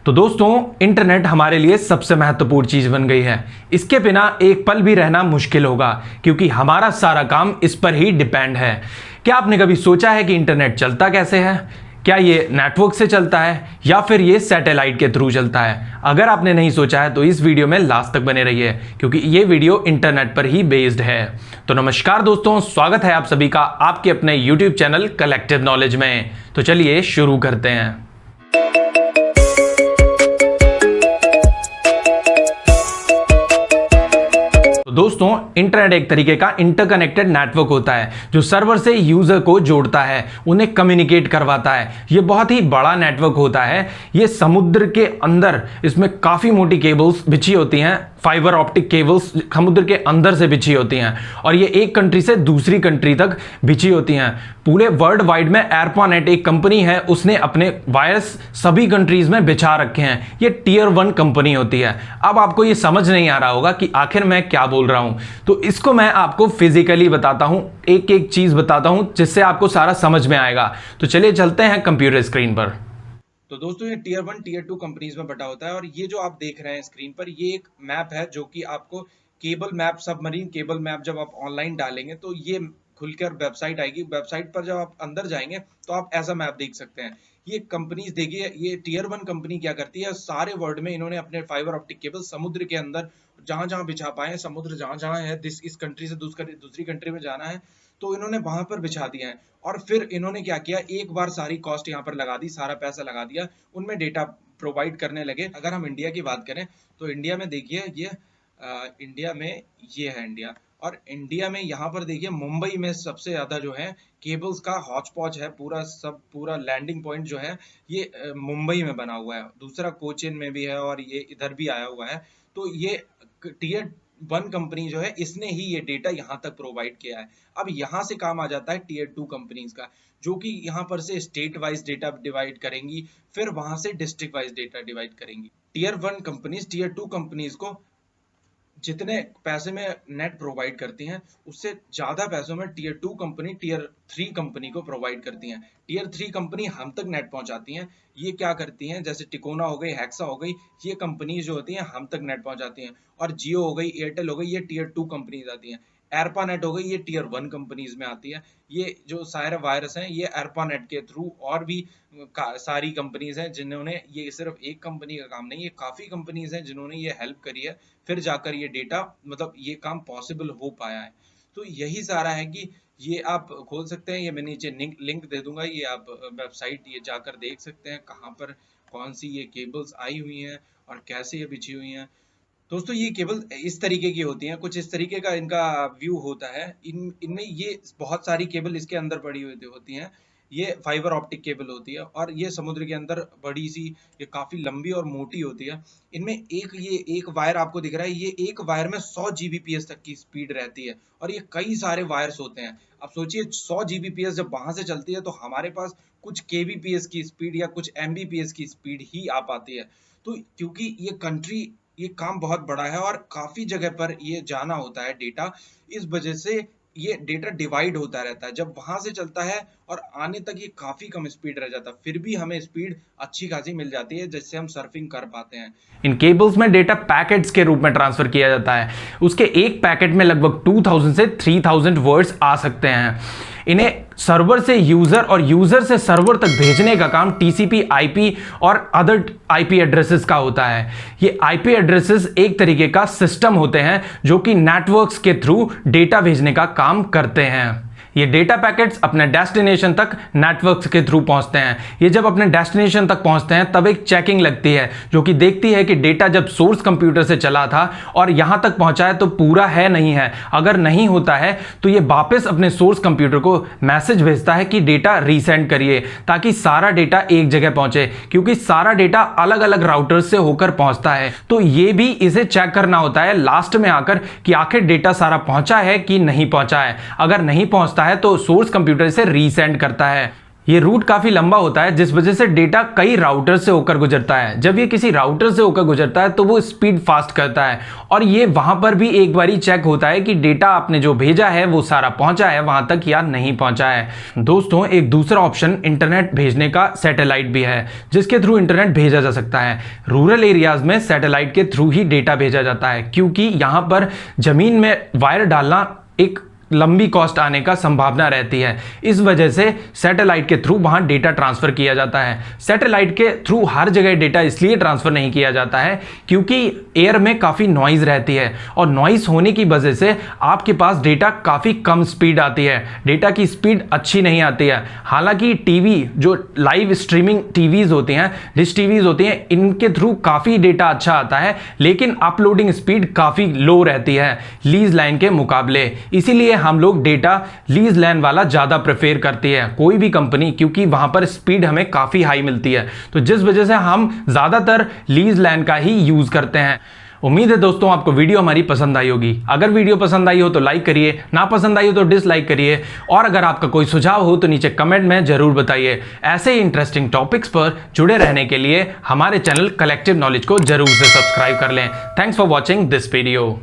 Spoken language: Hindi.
तो दोस्तों, इंटरनेट हमारे लिए सबसे महत्वपूर्ण चीज बन गई है। इसके बिना एक पल भी रहना मुश्किल होगा, क्योंकि हमारा सारा काम इस पर ही डिपेंड है। क्या आपने कभी सोचा है कि इंटरनेट चलता कैसे है? क्या ये नेटवर्क से चलता है या फिर ये सैटेलाइट के थ्रू चलता है? अगर आपने नहीं सोचा है तो इस वीडियो में लास्ट तक बने रहिए, क्योंकि ये वीडियो इंटरनेट पर ही बेस्ड है। तो नमस्कार दोस्तों, स्वागत है आप सभी का आपके अपने यूट्यूब चैनल कलेक्टिव नॉलेज में। तो चलिए शुरू करते हैं। दोस्तों, इंटरनेट एक तरीके का इंटरकनेक्टेड नेटवर्क होता है जो सर्वर से यूजर को जोड़ता है, उन्हें कम्युनिकेट करवाता है। ये बहुत ही बड़ा नेटवर्क होता है। ये समुद्र के अंदर, इसमें काफी मोटी केबल्स बिछी होती हैं, फाइबर ऑप्टिक केबल्स समुद्र के अंदर से बिछी होती हैं, और ये एक कंट्री से दूसरी कंट्री तक बिछी होती हैं। पूरे वर्ल्ड वाइड में ARPANET एक कंपनी है, उसने अपने वायर्स सभी कंट्रीज में बिछा रखे हैं। ये टियर 1 कंपनी होती है। अब आपको ये समझ नहीं आ रहा होगा कि आखिर मैं क्या बोल रहा हूं, तो इसको मैं आपको फिजिकली बताता हूं, एक एक चीज बताता हूं, जिससे आपको सारा समझ में आएगा। तो चलिए चलते हैं कंप्यूटर स्क्रीन पर। तो दोस्तों, ये टियर 1 टियर 2 कंपनीज में बटा होता है, और ये जो आप देख रहे हैं स्क्रीन पर, ये एक मैप है जो कि आपको cable map, submarine cable map जब आप ऑनलाइन डालेंगे तो ये खुलकर वेबसाइट आएगी। वेबसाइट पर जब आप अंदर जाएंगे तो आप ऐसा मैप देख सकते हैं। ये कंपनीज देखिए, ये टियर 1 कंपनी क्या करती है, सारे वर्ल्ड में इन्होंने अपने फाइबर ऑप्टिक केबल समुद्र के अंदर जहां जहां बिछा पाए, समुद्र जहां जहां है, इस कंट्री से दूसरी कंट्री में जाना है तो इन्होंने वहां पर बिछा दिया है। और फिर इन्होंने क्या किया, एक बार सारी कॉस्ट यहाँ पर लगा दी, सारा पैसा लगा दिया, उनमें डेटा प्रोवाइड करने लगे। अगर हम इंडिया की बात करें तो इंडिया में देखिए, ये इंडिया में ये है इंडिया, और इंडिया में यहाँ पर देखिए मुंबई में सबसे ज्यादा जो है केबल्स का हॉचपॉच है। पूरा लैंडिंग पॉइंट जो है ये मुंबई में बना हुआ है। दूसरा कोचीन में भी है और ये इधर भी आया हुआ है। तो ये टियर 1 कंपनी जो है, इसने ही ये डेटा यहाँ तक प्रोवाइड किया है। अब यहाँ से काम आ जाता है टियर 2 कंपनीज का, जो कि यहाँ पर से स्टेट वाइज डेटा डिवाइड करेंगी, फिर वहां से डिस्ट्रिक्ट वाइज डेटा डिवाइड करेंगी। टियर 1 कंपनीज टियर 2 कंपनीज को जितने पैसे में नेट प्रोवाइड करती हैं, उससे ज्यादा पैसों में टियर 2 कंपनी टियर 3 कंपनी को प्रोवाइड करती हैं। टियर 3 कंपनी हम तक नेट पहुंचाती हैं। ये क्या करती हैं, जैसे टिकोना हो गई, हेक्सा हो गई, ये कंपनी जो होती हैं हम तक नेट पहुंचाती हैं। और जियो हो गई, एयरटेल हो गई, ये टियर 2 कंपनीज आती हैं। ARPANET हो गई, ये टियर 1 कंपनीज में आती है। ये जो सारे वायरस हैं, ये ARPANET के थ्रू, और भी सारी कंपनीज हैं जिन्होंने, ये सिर्फ एक कंपनी का काम नहीं, ये काफी कंपनीज हैं जिन्होंने ये हेल्प करी है, फिर जाकर ये डेटा, मतलब ये काम पॉसिबल हो पाया है। तो यही सारा है कि ये आप खोल सकते हैं, ये मैं नीचे लिंक दे दूंगा, ये आप वेबसाइट ये जाकर देख सकते हैं कहाँ पर कौन सी ये केबल्स आई हुई हैं और कैसे ये बिछी हुई हैं। दोस्तों, ये केबल इस तरीके की होती हैं, कुछ इस तरीके का इनका व्यू होता है। इनमें ये बहुत सारी केबल इसके अंदर पड़ी हुई होती हैं। ये फाइबर ऑप्टिक केबल होती है, और ये समुद्र के अंदर बड़ी सी, ये काफी लंबी और मोटी होती है। इनमें ये एक वायर आपको दिख रहा है, ये एक वायर में 100 Gbps तक की स्पीड रहती है, और ये कई सारे वायर्स होते हैं। अब सोचिए, 100 Gbps जब वहां से चलती है तो हमारे पास कुछ kbps की स्पीड या कुछ mbps की स्पीड ही आ पाती है। तो क्योंकि ये काम बहुत बड़ा है और काफी जगह पर ये जाना होता है डेटा, इस वजह से ये डेटा डिवाइड होता रहता है। जब वहां से चलता है और आने तक ये काफी कम स्पीड रह जाता है, फिर भी हमें स्पीड अच्छी खासी मिल जाती है, जिससे हम सर्फिंग कर पाते हैं। इन केबल्स में डेटा पैकेट्स के रूप में ट्रांसफर किया जाता है। उसके एक पैकेट में लगभग 2000 से 3000 वर्ड्स आ सकते हैं। इन्हें सर्वर से यूजर और यूजर से सर्वर तक भेजने का काम TCP IP और अदर IP एड्रेसेस का होता है। ये IP एड्रेसेस एक तरीके का सिस्टम होते हैं जो कि नेटवर्क्स के थ्रू डेटा भेजने का काम करते हैं। ये डेटा पैकेट्स अपने डेस्टिनेशन तक नेटवर्क्स के थ्रू पहुंचते हैं। ये जब अपने डेस्टिनेशन तक पहुंचते हैं तब एक चेकिंग लगती है, जो कि देखती है कि डेटा जब सोर्स कंप्यूटर से चला था और यहां तक पहुंचा है तो पूरा है नहीं है। अगर नहीं होता है तो ये वापस अपने सोर्स कंप्यूटर को मैसेज भेजता है कि डेटा रीसेंड करिए, ताकि सारा डेटा एक जगह पहुंचे, क्योंकि सारा डेटा अलग अलग राउटर से होकर पहुंचता है। तो ये भी इसे चेक करना होता है लास्ट में आकर कि आखिर डेटा सारा पहुंचा है कि नहीं पहुंचा है। अगर नहीं पहुंचता है तो सोर्स कंप्यूटर से रीसेंड करता है। ये रूट काफ़ी लंबा होता है जिस वजह से डेटा कई राउटर से होकर गुजरता है। जब ये किसी राउटर से होकर गुजरता है तो वो स्पीड फास्ट करता है और ये वहाँ पर भी एक बारी चेक होता है कि डेटा आपने जो भेजा है वो सारा पहुँचा है वहाँ तक या नहीं पहुँचा है। दोस्तों, एक दूसरा ऑप्शन इंटरनेट भेजने का सैटेलाइट भी है जिसके थ्रू इंटरनेट भेजा जा सकता है। रूरल एरियाज में सैटेलाइट के थ्रू ही डेटा भेजा जाता है क्योंकि यहाँ पर ज़मीन में वायर डालना एक लंबी कॉस्ट आने का संभावना रहती है। इस वजह से सैटेलाइट के थ्रू वहां डेटा ट्रांसफर किया जाता है। सैटेलाइट के थ्रू हर जगह डेटा इसलिए ट्रांसफर नहीं किया जाता है क्योंकि एयर में काफ़ी नॉइज़ रहती है और नॉइज़ होने की वजह से आपके पास डेटा काफ़ी कम स्पीड आती है, डेटा की स्पीड अच्छी नहीं आती है। हालांकि टीवी जो लाइव स्ट्रीमिंग टीवीज़ होती हैं, डिश टीवीज़ होती हैं, इनके थ्रू काफ़ी डेटा अच्छा आता है लेकिन अपलोडिंग स्पीड काफ़ी लो रहती है लीज लाइन के मुकाबले। इसीलिए हम लोग डेटा लीज लाइन वाला ज़्यादा प्रेफर करती है कोई भी कंपनी, क्योंकि वहाँ पर स्पीड हमें काफ़ी हाई मिलती है। तो जिस वजह से हम ज़्यादातर लीज लाइन का ही यूज़ करते हैं। उम्मीद है दोस्तों आपको वीडियो हमारी पसंद आई होगी। अगर वीडियो पसंद आई हो तो लाइक करिए, ना पसंद आई हो तो डिसलाइक करिए और अगर आपका कोई सुझाव हो तो नीचे कमेंट में ज़रूर बताइए। ऐसे ही इंटरेस्टिंग टॉपिक्स पर जुड़े रहने के लिए हमारे चैनल कलेक्टिव नॉलेज को जरूर से सब्सक्राइब कर लें। Thanks for watching this video.